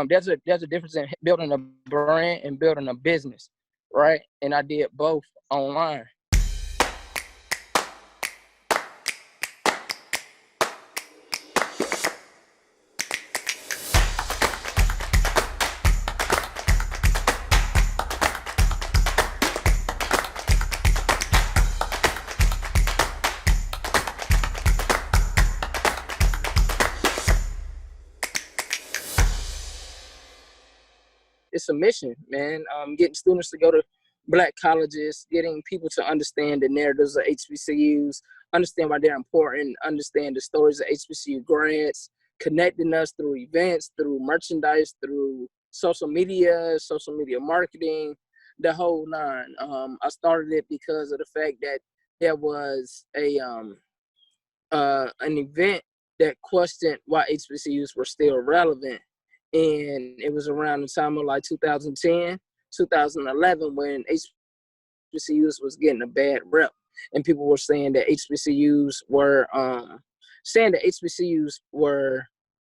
There's a difference in building a brand and building a business, right? And I did both online. It's a mission, man. Getting students to go to Black colleges, getting people to understand the narratives of HBCUs, understand why they're important, understand the stories of HBCU grads, connecting us through events, through merchandise, through social media marketing, the whole nine. I started it because of the fact that there was an event that questioned why HBCUs were still relevant. And it was around the time of like 2010, 2011 when HBCUs was getting a bad rep. And people were saying that HBCUs were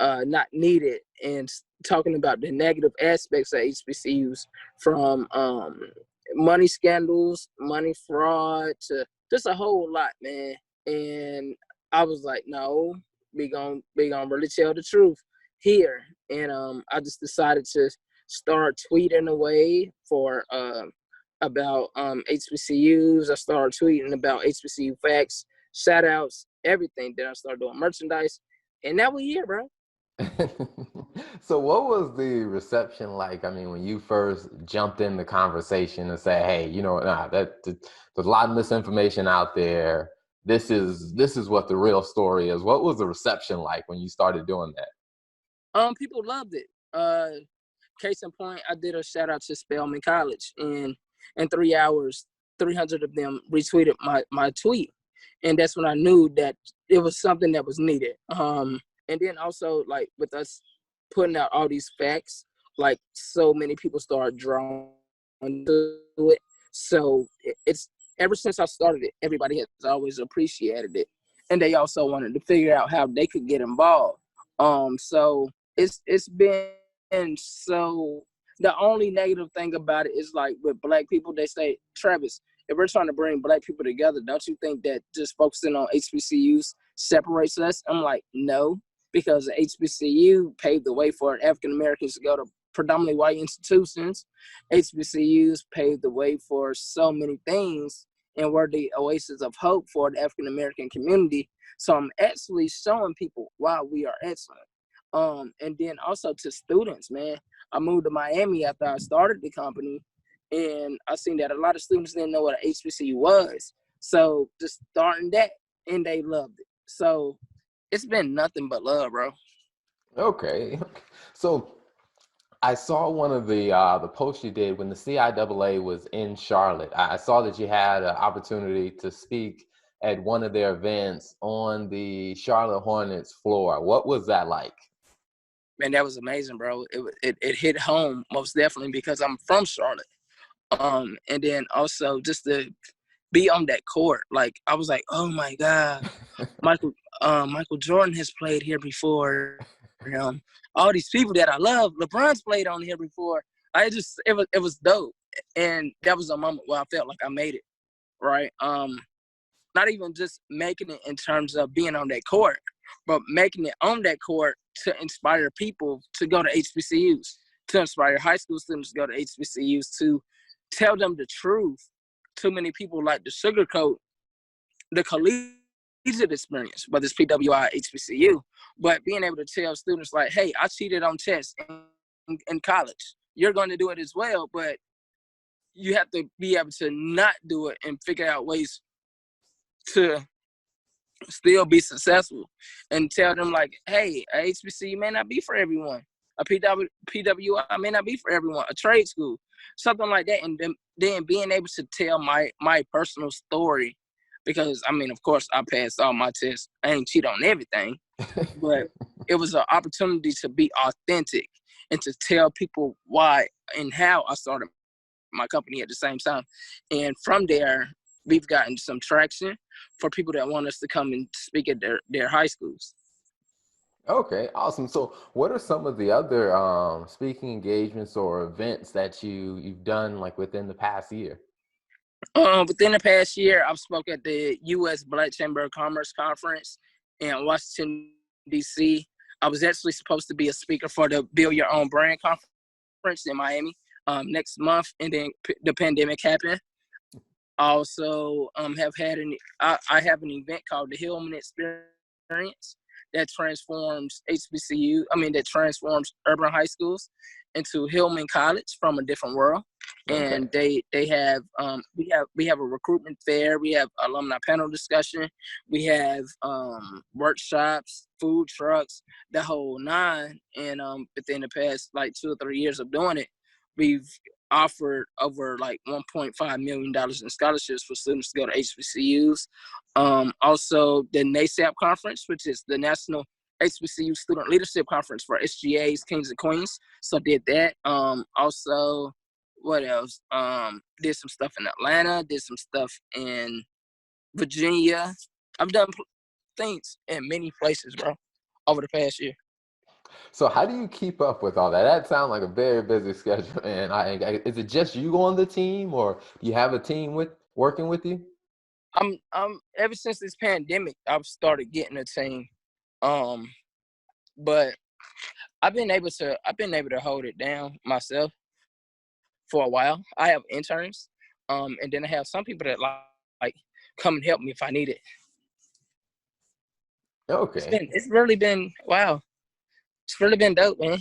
not needed, and talking about the negative aspects of HBCUs, from money scandals, money fraud, to just a whole lot, man. And I was like, no, we gonna really tell the truth here. And I just decided to start tweeting away for about HBCUs. I started tweeting about HBCU facts, shout outs, everything. Then I started doing merchandise, and now we're here, bro. So what was the reception like? I mean, when you first jumped in the conversation and said, hey, there's a lot of misinformation out there. This is what the real story is. What was the reception like when you started doing that? People loved it. Case in point, I did a shout out to Spelman College, and in 3 hours, 300 of them retweeted my tweet. And that's when I knew that it was something that was needed. And then also, like, with us putting out all these facts, like, so many people started drawn to it. So it's ever since I started it, everybody has always appreciated it. And they also wanted to figure out how they could get involved. So it's been so, the only negative thing about it is, like, with Black people, they say, Travis, if we're trying to bring Black people together, don't you think that just focusing on HBCUs separates us? I'm like, no, because HBCU paved the way for African Americans to go to predominantly white institutions. HBCUs paved the way for so many things and were the oasis of hope for the African American community. So I'm actually showing people why we are excellent. And then also to students, man. I moved to Miami after I started the company, and I seen that a lot of students didn't know what an HBCU was. So just starting that, and they loved it. So it's been nothing but love, bro. Okay. So I saw one of the posts you did when the CIAA was in Charlotte. I saw that you had an opportunity to speak at one of their events on the Charlotte Hornets floor. What was that like? Man, that was amazing, bro. It hit home most definitely because I'm from Charlotte. And then also just to be on that court, like, I was like, oh my God, Michael Jordan has played here before. All these people that I love, LeBron's played on here before. It was dope, and that was a moment where I felt like I made it, right? Not even just making it in terms of being on that court, but making it on that court to inspire people to go to HBCUs, to inspire high school students to go to HBCUs, to tell them the truth. Too many people like to sugarcoat the collegiate experience, whether it's PWI, HBCU, but being able to tell students, like, hey, I cheated on tests in college. You're going to do it as well, but you have to be able to not do it and figure out ways to still be successful, and tell them, like, hey, a HBCU may not be for everyone. A PWI may not be for everyone. A trade school, something like that. And then being able to tell my personal story, because, I mean, of course, I passed all my tests. I ain't cheat on everything, but it was an opportunity to be authentic and to tell people why and how I started my company at the same time. And from there, we've gotten some traction for people that want us to come and speak at their high schools. Okay, awesome. So, what are some of the other speaking engagements or events that you've done like within the past year? Within the past year, I've spoke at the U.S. Black Chamber of Commerce Conference in Washington, D.C. I was actually supposed to be a speaker for the Build Your Own Brand Conference in Miami next month, and then the pandemic happened. I also I have an event called the Hillman Experience that transforms that transforms urban high schools into Hillman College from a different world. Okay. And they have we have a recruitment fair, we have alumni panel discussion, we have workshops, food trucks, the whole nine. And within the past like 2 or 3 years of doing it, we've offered over like $1.5 million in scholarships for students to go to HBCUs. Also, the NASAP conference, which is the National HBCU Student Leadership Conference for SGAs, Kings and Queens. So did that. Also, what else? Did some stuff in Atlanta. Did some stuff in Virginia. I've done things in many places, bro, over the past year. So, how do you keep up with all that? That sounds like a very busy schedule. And is it just you on the team, or do you have a team with working with you? I'm ever since this pandemic, I've started getting a team. Um, but I've been able to hold it down myself for a while. I have interns, and then I have some people that like come and help me if I need it. Okay. It's really been wow. It's really been dope, man.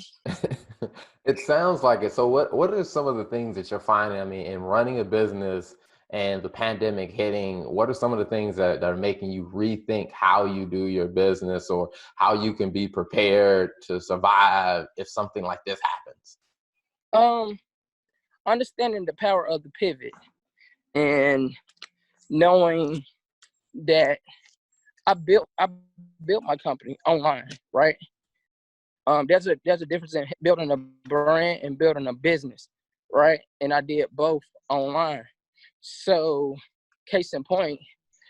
It sounds like it. So what are some of the things that you're finding? I mean, in running a business and the pandemic hitting, what are some of the things that are making you rethink how you do your business or how you can be prepared to survive if something like this happens? Um, Understanding the power of the pivot and knowing that I built my company online, right? There's a difference in building a brand and building a business, right? And I did both online. So, case in point,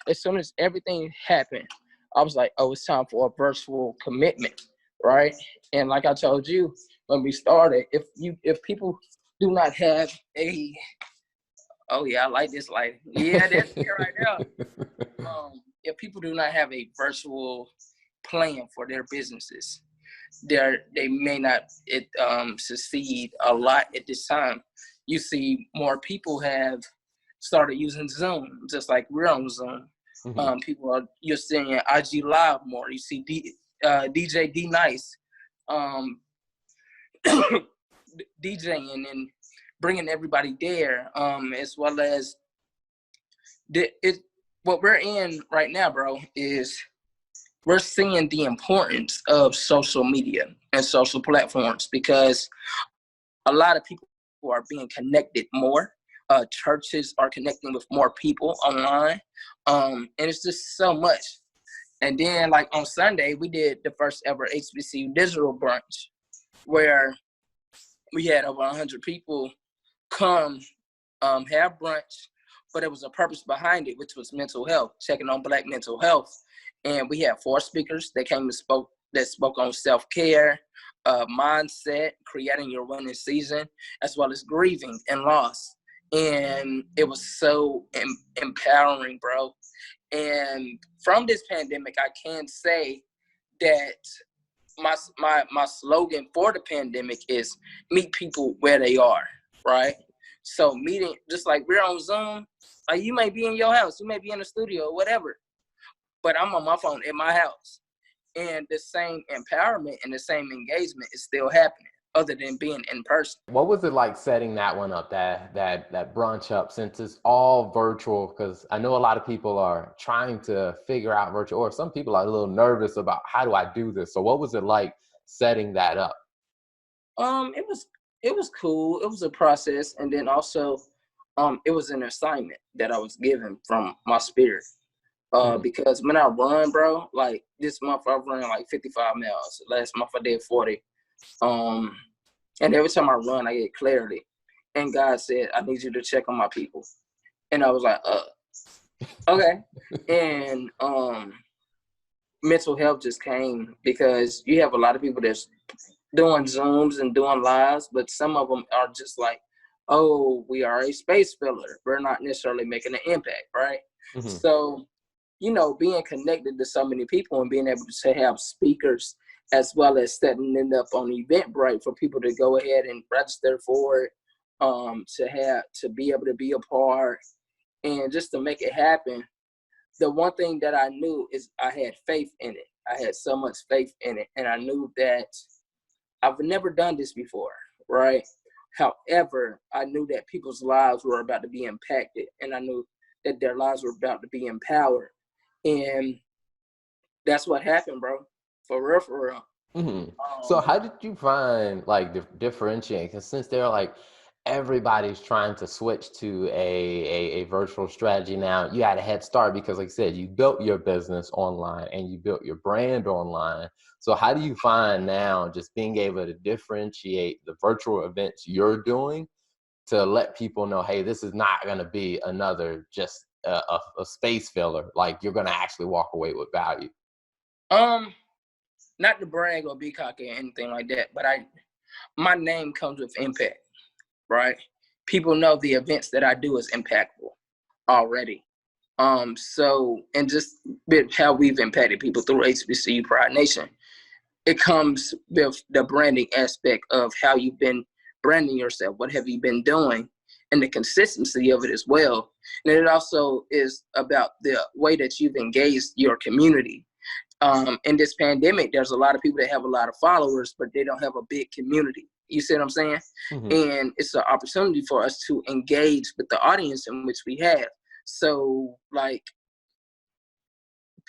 as soon as everything happened, I was like, oh, it's time for a virtual commitment, right? And like I told you when we started, if people do not have a oh yeah, I like this life. Yeah, that's it right now. If people do not have a virtual plan for their businesses, they may not succeed a lot at this time. You see more people have started using Zoom, just like we're on Zoom. Mhm. You're seeing IG Live more. You see DJ D Nice DJing and bringing everybody there, as well as what we're in right now, bro, is we're seeing the importance of social media and social platforms because a lot of people are being connected more. Churches are connecting with more people online, and it's just so much. And then, like on Sunday, we did the first ever HBCU digital brunch, where we had over 100 people come have brunch, but it was a purpose behind it, which was mental health, checking on Black mental health. And we had 4 speakers that came and spoke on self-care, mindset, creating your winning season, as well as grieving and loss. And it was so empowering, bro. And from this pandemic, I can say that my slogan for the pandemic is meet people where they are, right? So meeting, just like we're on Zoom, like you may be in your house, you may be in the studio or whatever, but I'm on my phone in my house. And the same empowerment and the same engagement is still happening other than being in person. What was it like setting that one up, that brunch up, since it's all virtual? Because I know a lot of people are trying to figure out virtual, or some people are a little nervous about how do I do this. So what was it like setting that up? It was cool. It was a process, and then also, it was an assignment that I was given from my spirit. Mhm. Because when I run, bro, like this month I run like 55 miles. Last month I did 40. Um, and every time I run, I get clarity. And God said, I need you to check on my people. And I was like, okay. And mental health just came because you have a lot of people that's doing Zooms and doing lives, but some of them are just like, oh, we are a space filler. We're not necessarily making an impact, right? Hmm. So, being connected to so many people and being able to have speakers as well as setting it up on Eventbrite for people to go ahead and register for it, to be able to be a part and just to make it happen. The one thing that I knew is I had faith in it. I had so much faith in it, and I knew that I've never done this before, right? However, I knew that people's lives were about to be impacted, and I knew that their lives were about to be empowered. And that's what happened, bro. For real, for real. Hmm. So Um, how did you find like differentiating? Because since they're like everybody's trying to switch to a virtual strategy now, you had a head start because, like I said, you built your business online and you built your brand online. So how do you find now just being able to differentiate the virtual events you're doing to let people know, hey, this is not going to be another just a space filler. Like you're going to actually walk away with value. um, Not to brag or be cocky or anything like that, but my name comes with impact, right? People know the events that I do is impactful already. So and just with how we've impacted people through HBCU Pride Nation, it comes with the branding aspect of how you've been branding yourself. What have you been doing? And the consistency of it as well. And it also is about the way that you've engaged your community. In this pandemic, there's a lot of people that have a lot of followers, but they don't have a big community. You see what I'm saying? Hmm. And it's an opportunity for us to engage with the audience in which we have. So, like,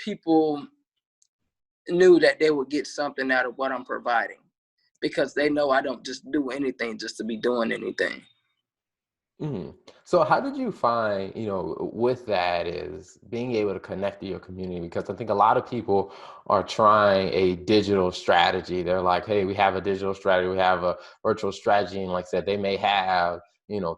people knew that they would get something out of what I'm providing because they know I don't just do anything just to be doing anything. Hmm. So how did you find, with that is being able to connect to your community? Because I think a lot of people are trying a digital strategy. They're like, hey, we have a digital strategy, we have a virtual strategy. And like I said, they may have,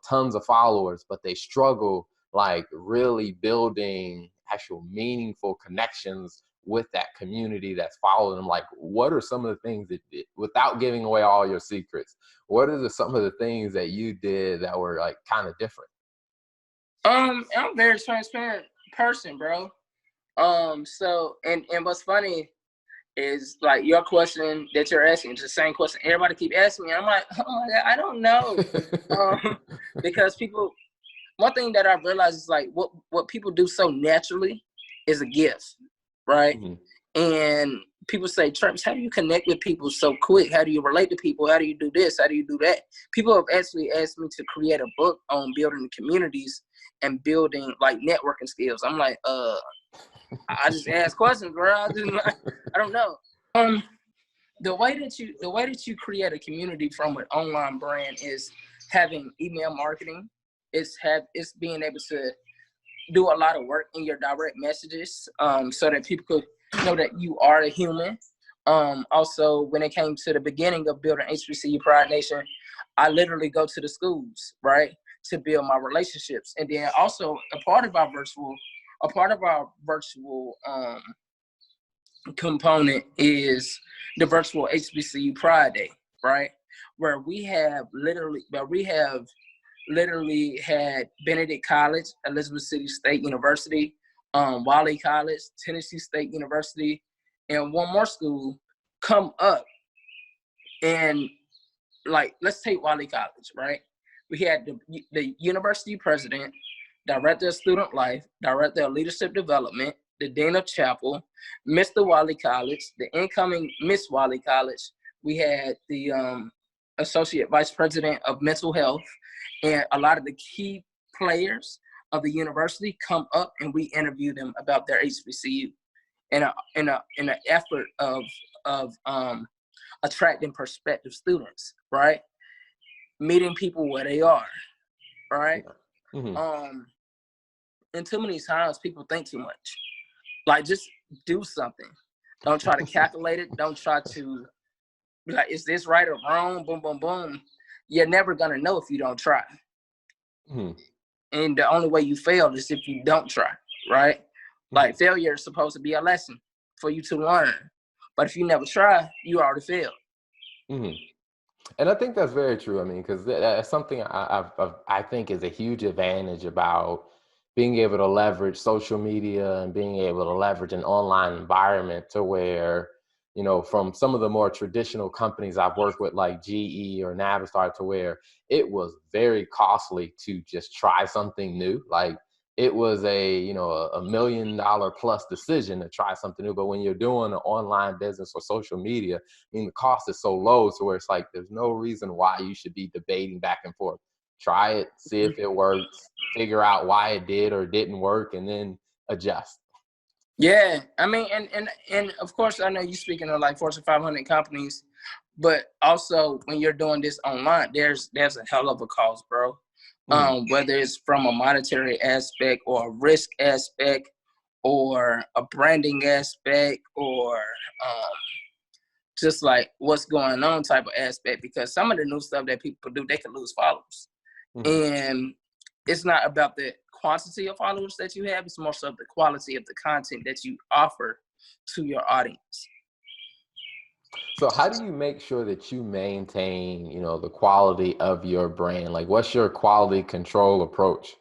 tons of followers, but they struggle like really building actual meaningful connections with that community that's following them. Like, what are some of the things without giving away all your secrets, what are some of the things that you did that were like kind of different? I'm a very transparent person, bro. So and what's funny is like your question that you're asking, it's the same question everybody keep asking me. I'm like, oh my God, I don't know. Um, because one thing that I realized is like what people do so naturally is a gift, right? Hmm. And people say, Travis, how do you connect with people so quick? How do you relate to people? How do you do this? How do you do that? People have actually asked me to create a book on building communities and building like networking skills. I'm like, I just ask questions, bro. I don't know. Um, the way that you create a community from an online brand is having email marketing. It's being able to do a lot of work in your direct messages, so that people could know that you are a human. Also, when it came to the beginning of building HBCU Pride Nation, I literally go to the schools, right, to build my relationships. And then also a part of our virtual component is the virtual HBCU Pride Day, right? Where we have literally had Benedict College, Elizabeth City State University, Wiley College, Tennessee State University, and one more school come up. And like, let's take Wiley College, right? We had the university president, director of student life, director of leadership development, the dean of chapel, Mr. Wiley College, the incoming Miss Wiley College. We had the associate vice president of mental health, and a lot of the key players of the university come up and we interview them about their HBCU in an effort of attracting prospective students, right? Meeting people where they are, right? Yeah. Hmm. Um, and too many times people think too much. Like, just do something. Don't try to calculate it. Don't try to be like, is this right or wrong? Boom, boom, boom. You're never gonna know if you don't try. Hmm. And the only way you fail is if you don't try, right? Hmm. Like, failure is supposed to be a lesson. for you to learn. But if you never try, you already failed. Mm-hmm. And I think that's very true. I mean, because that's something I think is a huge advantage about being able to leverage social media and being able to leverage an online environment to where, you know, from some of the more traditional companies I've worked with, like GE or Navistar, to where it was very costly to just try something new. Like it was a $1 million plus decision to try something new. But when you're doing an online business or social media, I mean, the cost is so low to where it's like, there's no reason why you should be debating back and forth. Try it, see if it works, figure out why it did or didn't work, and then adjust. Yeah, I mean, and of course, I know you're speaking of like Fortune 500 companies, but also when you're doing this online, there's a hell of a cost, bro. Whether it's from a monetary aspect or a risk aspect or a branding aspect or just like what's going on type of aspect, because some of the new stuff that people do, they can lose followers. And it's not about the quantity of followers that you have, it's more so the quality of the content that you offer to your audience. So how do you make sure that you maintain, you know, the quality of your brand? Like, what's your quality control approach?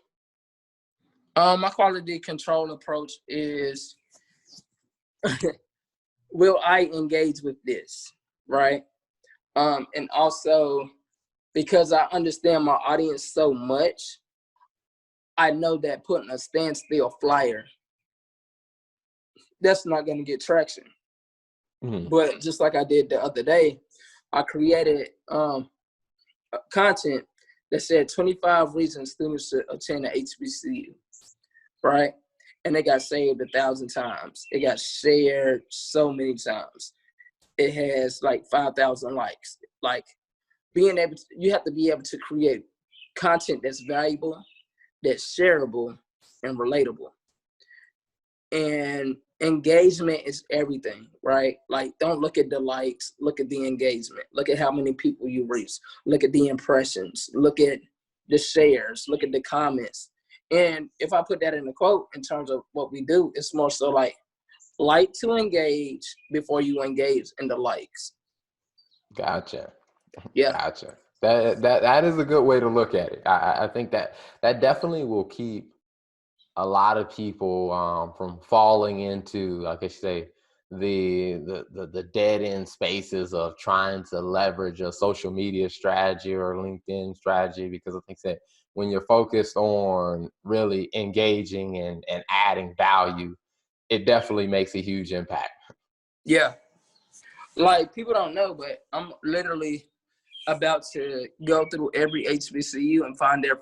My quality control approach is, will I engage with this, right? And also, because I understand my audience so much, I know that putting a standstill flyer, that's not going to get traction. But just like I did the other day, I created content that said 25 reasons students should attend a HBCU, right? And it got saved 1,000 times. It got shared so many times. It has like 5,000 likes. Like you have to be able to create content that's valuable, that's shareable, and relatable. And engagement is everything, right? Like, don't look at the likes, look at the engagement. Look at how many people you reach. Look at the impressions. Look at the shares. Look at the comments. And if I put that in a quote in terms of what we do, it's more so like to engage before you engage in the likes. Gotcha. Yeah. Gotcha. That is a good way to look at it. I think that definitely will keep a lot of people from falling into, like I say, the dead end spaces of trying to leverage a social media strategy or LinkedIn strategy, because I think that when you're focused on really engaging and adding value, it definitely makes a huge impact. Yeah. Like, people don't know, but I'm literally about to go through every HBCU and find their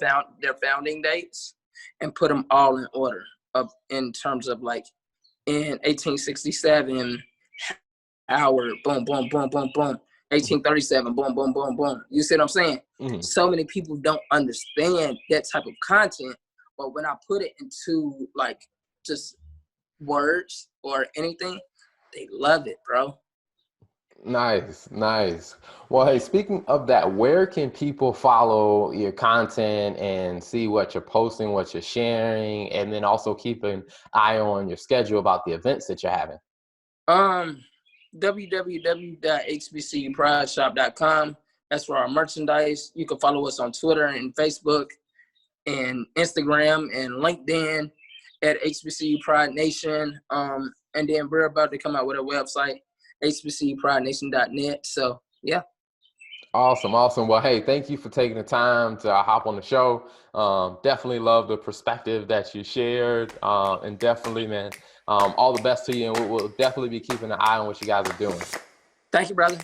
founding dates and put them all in order of in terms of like in 1867, Howard, boom, boom, boom, boom, boom. 1837, boom, boom, boom, boom. You see what I'm saying? So many people don't understand that type of content, but when I put it into like just words or anything, they love it, bro. Nice, nice. Well, hey, speaking of that, where can people follow your content and see what you're posting, what you're sharing, and then also keep an eye on your schedule about the events that you're having? www.hbcuprideshop.com. That's for our merchandise. You can follow us on Twitter and Facebook and Instagram and LinkedIn at HBCU Pride Nation. And then we're about to come out with a website, hbcupridenation.net. So, yeah. Awesome, awesome. Well, hey, thank you for taking the time to hop on the show. Definitely love the perspective that you shared. And definitely, man, all the best to you. And we'll definitely be keeping an eye on what you guys are doing. Thank you, brother.